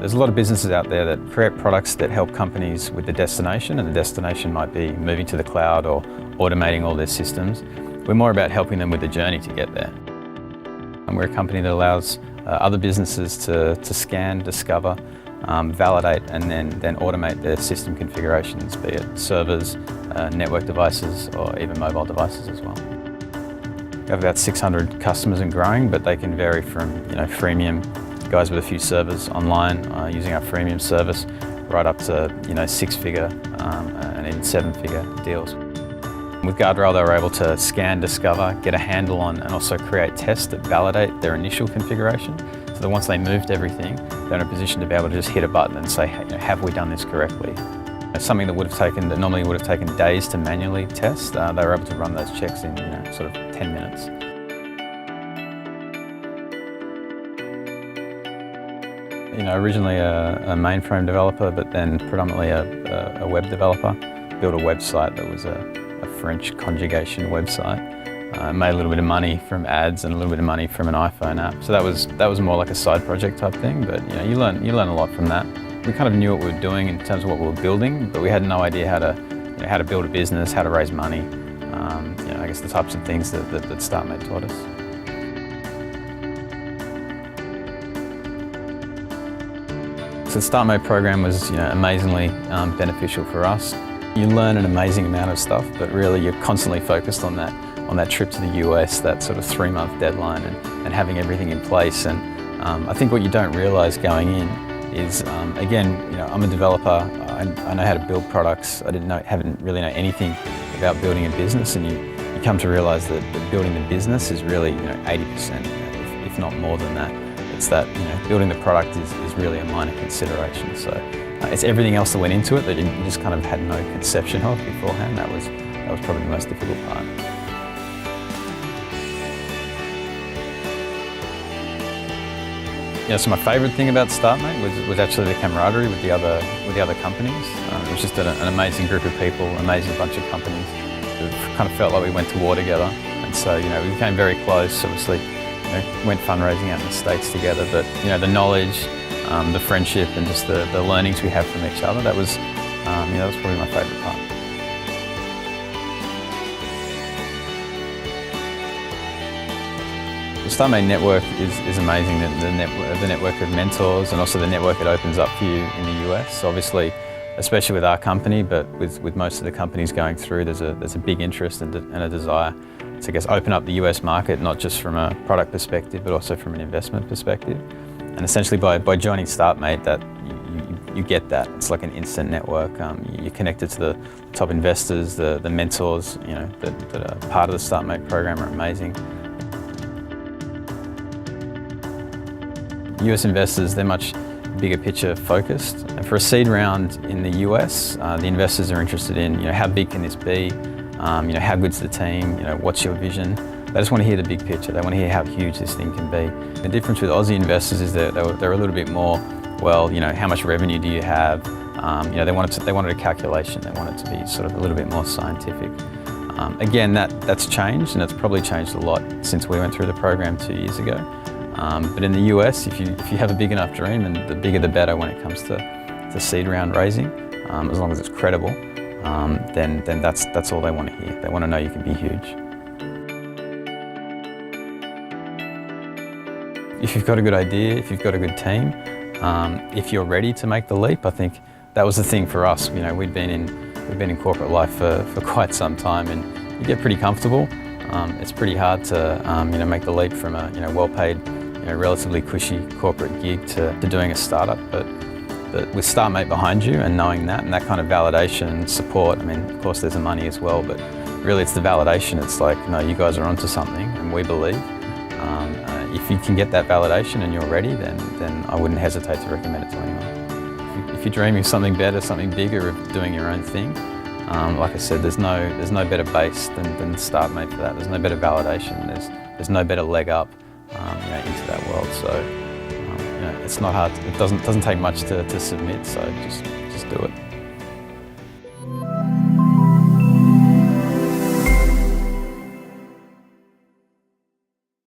There's a lot of businesses out there that create products that help companies with the destination, and the destination might be moving to the cloud or automating all their systems. We're more about helping them with the journey to get there. And we're a company that allows other businesses to scan, discover, validate and then automate their system configurations, be it servers, network devices or even mobile devices as well. We have about 600 customers and growing, but they can vary from freemium guys with a few servers online using our freemium service right up to six-figure and even seven-figure deals. With Guardrail, they were able to scan, discover, get a handle on and also create tests that validate their initial configuration, so that once they moved everything, they're in a position to be able to just hit a button and say, hey, have we done this correctly? Something that normally would have taken days to manually test, they were able to run those checks in sort of 10 minutes. Originally a mainframe developer, but then predominantly a web developer. Built a website that was a French conjugation website. Made a little bit of money from ads and a little bit of money from an iPhone app. So that was more like a side project type thing, but you learn a lot from that. We kind of knew what we were doing in terms of what we were building, but we had no idea how to build a business, how to raise money. I guess the types of things that Startmate taught us. So the Startmate program was amazingly beneficial for us. You learn an amazing amount of stuff, but really you're constantly focused on that trip to the US, that sort of 3-month deadline and having everything in place. And I think what you don't realise going in is, again, I'm a developer, I know how to build products, haven't really know anything about building a business, and you come to realise that building the business is really 80%, if not more than that. It's that building the product is really a minor consideration. So it's everything else that went into it that you just kind of had no conception of beforehand. That was probably the most difficult part. So my favourite thing about Startmate was actually the camaraderie with the other companies. It was just an amazing group of people, amazing bunch of companies. It kind of felt like we went to war together, and so we became very close. Obviously, went fundraising out in the States together, but the knowledge, the friendship, and just the learnings we have from each other, that was probably my favourite part. The Startmate network is amazing. The network of mentors and also the network it opens up for you in the US. Obviously, especially with our company, but with most of the companies going through, there's a big interest and a desire to, I guess, open up the US market, not just from a product perspective, but also from an investment perspective. And essentially by joining Startmate, that you get that. It's like an instant network. You're connected to the top investors, the mentors, that are part of the Startmate program are amazing. US investors, they're much bigger picture focused. And for a seed round in the US, the investors are interested in, how big can this be? How good's the team? What's your vision? They just want to hear the big picture. They want to hear how huge this thing can be. The difference with Aussie investors is that they're a little bit more, well, how much revenue do you have? They wanted a calculation. They want it to be sort of a little bit more scientific. Again, that's changed, and it's probably changed a lot since we went through the program 2 years ago. But in the US, if you have a big enough dream, and the bigger the better when it comes to seed round raising, as long as it's credible, then that's all they want to hear. They want to know you can be huge. If you've got a good idea, if you've got a good team, if you're ready to make the leap, I think that was the thing for us. We'd been in corporate life for quite some time, and you get pretty comfortable. It's pretty hard to make the leap from a well-paid, relatively cushy corporate gig to doing a startup. But with Startmate behind you and knowing that and that kind of validation and support, of course there's the money as well, but really it's the validation. It's like, no, you guys are onto something, and we believe. If you can get that validation and you're ready, then I wouldn't hesitate to recommend it to anyone. If you're dreaming of something better, something bigger, of doing your own thing, like I said, there's no better base than Startmate for that. There's no better validation. There's no better leg up, into that world. So, it's not hard. It doesn't take much to submit. So just do it.